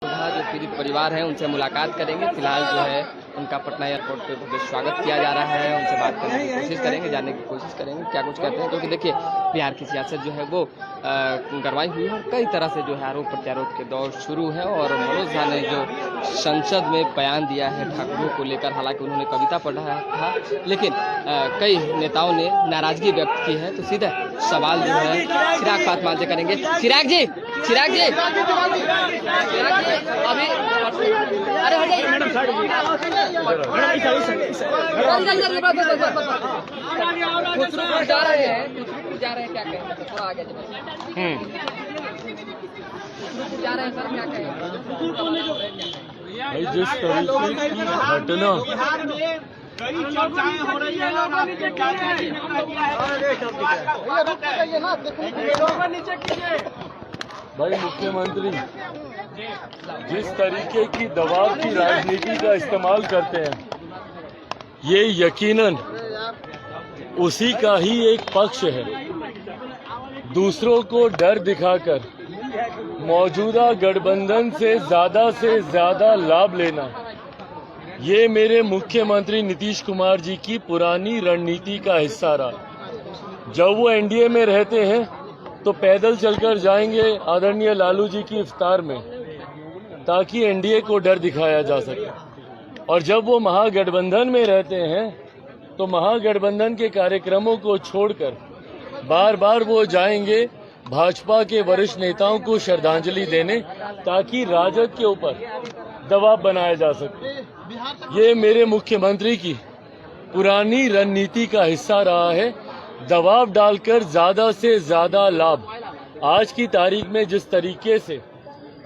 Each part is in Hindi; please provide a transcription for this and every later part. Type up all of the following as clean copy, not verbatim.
जो पीड़ित परिवार है उनसे मुलाकात करेंगे। फिलहाल जो है उनका पटना एयरपोर्ट पे भव्य स्वागत किया जा रहा है। उनसे बात करने की कोशिश करेंगे, जानने की कोशिश करेंगे क्या कुछ कहते हैं, क्योंकि देखिए बिहार की सियासत जो है वो गरमाई हुई है और कई तरह से जो है आरोप प्रत्यारोप के दौर शुरू है। और मनोज झा ने जो संसद में बयान दिया है ठाकुरों को लेकर, हालांकि उन्होंने कविता पढ़ा था, लेकिन कई नेताओं ने नाराजगी व्यक्त की है। तो सीधा सवाल जो है चिराग पासवान से करेंगे। चिराग जी अभी अरे जा रहे हैं क्या कहें, थोड़ा आगे जा रहे हैं सर, क्या कहें भाई जिस तरीके की घटना कई चर्चाएं हो रही है, भाई मुख्यमंत्री जिस तरीके की दबाव की राजनीति का इस्तेमाल करते हैं, ये यकीनन उसी का ही एक पक्ष है। दूसरों को डर दिखाकर मौजूदा गठबंधन से ज्यादा लाभ लेना, ये मेरे मुख्यमंत्री नीतीश कुमार जी की पुरानी रणनीति का हिस्सा रहा। जब वो एनडीए में रहते हैं तो पैदल चलकर जाएंगे आदरणीय लालू जी की इफ्तार में, ताकि एनडीए को डर दिखाया जा सके। और जब वो महागठबंधन में रहते हैं तो महागठबंधन के कार्यक्रमों को छोड़कर बार बार वो जाएंगे भाजपा के वरिष्ठ नेताओं को श्रद्धांजलि देने, ताकि राजद के ऊपर दबाव बनाया जा सके। ये मेरे मुख्यमंत्री की पुरानी रणनीति का हिस्सा रहा है, दबाव डालकर ज्यादा से ज्यादा लाभ। आज की तारीख में जिस तरीके से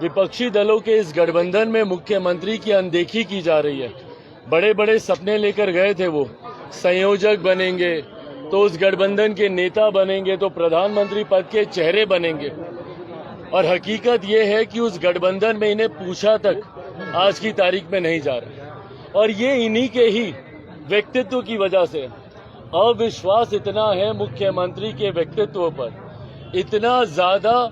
विपक्षी दलों के इस गठबंधन में मुख्यमंत्री की अनदेखी की जा रही है, बड़े बड़े सपने लेकर गए थे, वो संयोजक बनेंगे तो उस गठबंधन के नेता बनेंगे तो प्रधानमंत्री पद के चेहरे बनेंगे, और हकीकत ये है कि उस गठबंधन में इन्हें पूछा तक आज की तारीख में नहीं जा रहा। और ये इन्हीं के ही व्यक्तित्व की वजह से अविश्वास इतना है मुख्यमंत्री के व्यक्तित्व पर, इतना ज्यादा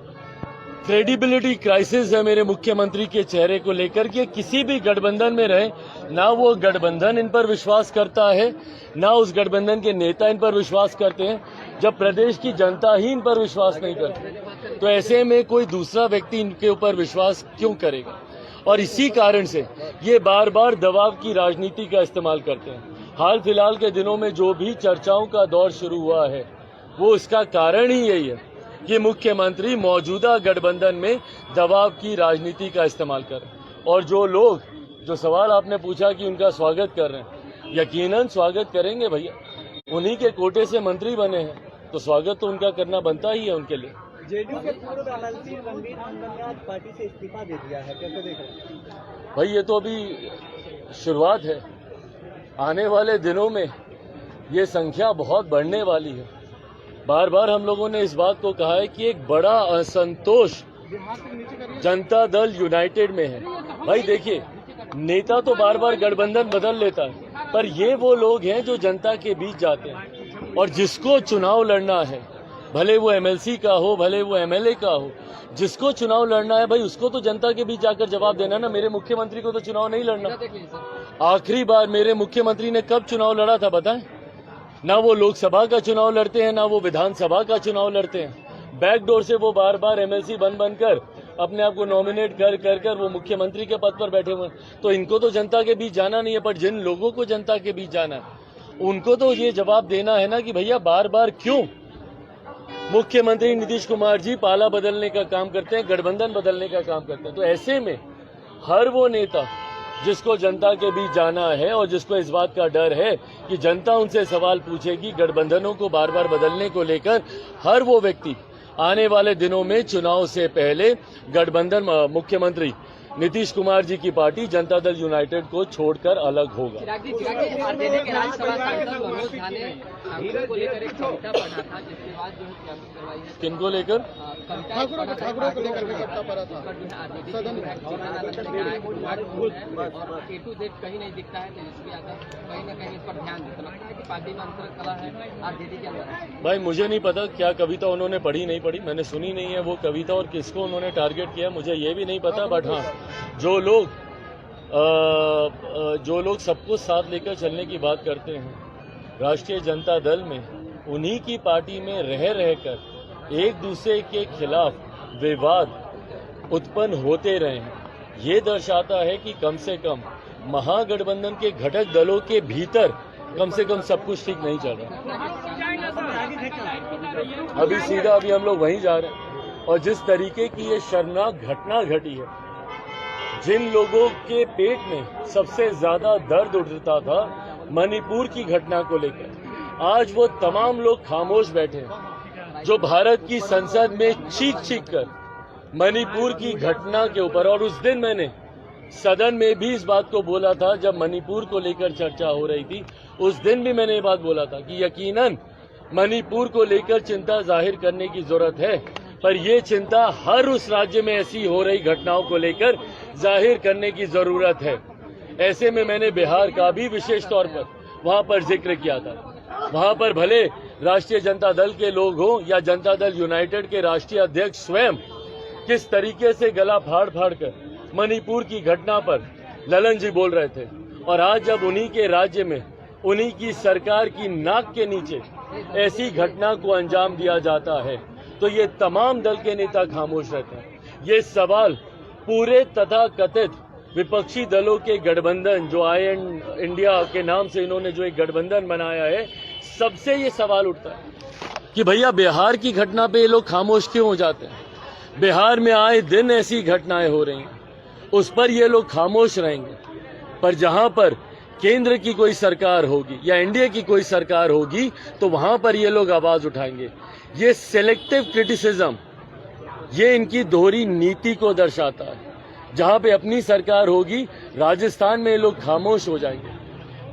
क्रेडिबिलिटी क्राइसिस है मेरे मुख्यमंत्री के चेहरे को लेकर कि किसी भी गठबंधन में रहे, ना वो गठबंधन इन पर विश्वास करता है, ना उस गठबंधन के नेता इन पर विश्वास करते हैं, जब प्रदेश की जनता ही इन पर विश्वास नहीं करती। तो ऐसे में कोई दूसरा व्यक्ति इनके ऊपर विश्वास क्यों करेगा? और इसी कारण से ये बार बार दबाव की राजनीति का इस्तेमाल करते हैं। हाल फिलहाल के दिनों में जो भी चर्चाओं का दौर शुरू हुआ है, वो इसका कारण ही यही है कि मुख्यमंत्री मौजूदा गठबंधन में दबाव की राजनीति का इस्तेमाल कर रहे हैं। और जो लोग, जो सवाल आपने पूछा कि उनका स्वागत कर रहे हैं, यकीनन स्वागत करेंगे भैया, उन्हीं के कोटे से मंत्री बने हैं, तो स्वागत तो उनका करना बनता ही है उनके लिए। जेडीयू के पूर्व एमएलसी रणवीर मंडल ने आज पार्टी से इस्तीफा दे दिया है, कैसे देख रहे हैं? भाई ये तो अभी शुरुआत है, आने वाले दिनों में ये संख्या बहुत बढ़ने वाली है। बार बार हम लोगों ने इस बात को कहा है कि एक बड़ा असंतोष जनता दल यूनाइटेड में है। भाई देखिए, नेता तो बार बार गठबंधन बदल लेता है, पर ये वो लोग हैं जो जनता के बीच जाते हैं, और जिसको चुनाव लड़ना है, भले वो एमएलसी का हो, भले वो एमएलए का हो, जिसको चुनाव लड़ना है भाई उसको तो जनता के बीच जाकर जवाब देना ना। मेरे मुख्यमंत्री को तो चुनाव नहीं लड़ना। आखिरी बार मेरे मुख्यमंत्री ने कब चुनाव लड़ा था बताएं? ना वो लोकसभा का चुनाव लड़ते हैं, ना वो विधानसभा का चुनाव लड़ते हैं। बैकडोर से वो बार बार एमएलसी बनकर अपने आप को नॉमिनेट कर वो मुख्यमंत्री के पद पर बैठे हुए। तो इनको तो जनता के बीच जाना नहीं है, पर जिन लोगों को जनता के बीच जाना है उनको तो ये जवाब देना है ना कि भैया बार बार क्यों मुख्यमंत्री नीतीश कुमार जी पाला बदलने का काम करते हैं, गठबंधन बदलने का काम करते हैं। तो ऐसे में हर वो नेता जिसको जनता के बीच जाना है और जिसको इस बात का डर है कि जनता उनसे सवाल पूछेगी गठबंधनों को बार बार बदलने को लेकर, हर वो व्यक्ति आने वाले दिनों में चुनाव से पहले गठबंधन मुख्यमंत्री नीतीश कुमार जी की पार्टी जनता दल यूनाइटेड को छोड़कर अलग होगा। किनको लेकर? ठाकुरों को लेकर कहीं नहीं दिखता है, कहीं ना कहीं इस पर ध्यान देता है कि पार्टी में अंतर कला है आरजेडी के अंदर। भाई मुझे नहीं पता क्या कविता उन्होंने पढ़ी नहीं पढ़ी, मैंने सुनी नहीं है वो कविता, और किसको उन्होंने टारगेट किया मुझे ये भी नहीं पता। बट हाँ, जो लोग सबको साथ लेकर चलने की बात करते हैं, राष्ट्रीय जनता दल में उन्हीं की पार्टी में रह कर एक दूसरे के खिलाफ विवाद उत्पन्न होते रहे हैं। ये दर्शाता है कि कम से कम महागठबंधन के घटक दलों के भीतर कम से कम सब कुछ ठीक नहीं चल रहा। अभी हम लोग वहीं जा रहे हैं। और जिस तरीके की ये शर्मनाक घटना घटी है, जिन लोगों के पेट में सबसे ज्यादा दर्द उठता था मणिपुर की घटना को लेकर, आज वो तमाम लोग खामोश बैठे हैं जो भारत की संसद में चीख कर मणिपुर की घटना के ऊपर, और उस दिन मैंने सदन में भी इस बात को बोला था जब मणिपुर को लेकर चर्चा हो रही थी, उस दिन भी मैंने ये बात बोला था कि यकीनन मणिपुर को लेकर चिंता जाहिर करने की जरूरत है, पर ये चिंता हर उस राज्य में ऐसी हो रही घटनाओं को लेकर जाहिर करने की जरूरत है। ऐसे में मैंने बिहार का भी विशेष तौर पर वहां पर जिक्र किया था। वहां पर भले राष्ट्रीय जनता दल के लोग हों या जनता दल यूनाइटेड के राष्ट्रीय अध्यक्ष स्वयं किस तरीके से गला फाड़ कर मणिपुर की घटना पर ललन जी बोल रहे थे, और आज जब उन्हीं के राज्य में उन्हीं की सरकार की नाक के नीचे ऐसी घटना को अंजाम दिया जाता है तो ये तमाम दल के नेता खामोश रहते हैं। ये सवाल पूरे तथाकथित विपक्षी दलों के गठबंधन, जो इंडिया के नाम से इन्होंने जो एक गठबंधन बनाया है, सबसे ये सवाल उठता है कि भैया बिहार की घटना पे ये लोग खामोश क्यों हो जाते हैं। बिहार में आए दिन ऐसी घटनाएं हो रही हैं, उस पर ये लोग खामोश रहेंगे, पर जहां पर केंद्र की कोई सरकार होगी या एनडीए की कोई सरकार होगी तो वहां पर ये लोग आवाज उठाएंगे। ये सिलेक्टिव क्रिटिसिज्म, ये इनकी दोहरी नीति को दर्शाता है। जहां पे अपनी सरकार होगी, राजस्थान में ये लोग खामोश हो जाएंगे,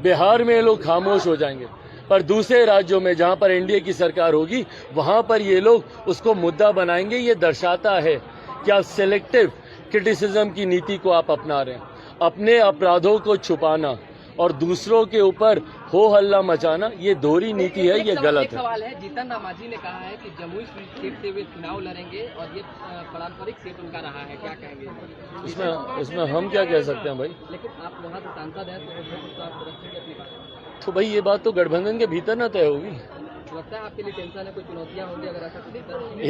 बिहार में ये लोग खामोश हो जाएंगे, पर दूसरे राज्यों में जहां पर एनडीए की सरकार होगी वहां पर ये लोग उसको मुद्दा बनाएंगे। ये दर्शाता है कि आप सिलेक्टिव क्रिटिसिज्म की नीति को आप अपना रहे हैं। अपने अपराधों को छुपाना और दूसरों के ऊपर हो हल्ला मचाना, ये दोहरी नीति है, ये गलत है। सवाल है, जीतन राम मांझी ने कहा है कि जमुई सीट से वे चुनाव लड़ेंगे और ये पारंपरिक सीट उनका रहा है, क्या कहेंगे इसमें हम क्या कह सकते हैं भाई? लेकिन आप वहाँ से सांसद हैं तो आप रखेंगे अपनी बात। तो भाई ये बात तो गठबंधन के भीतर ना तय होगी। लगता है आपके लिए टेंशन है, कोई चुनौतियाँ होंगी अगर ऐसा?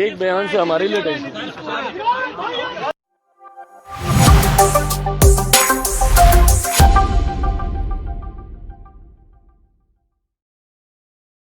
एक बयान से हमारे लिए टेंशन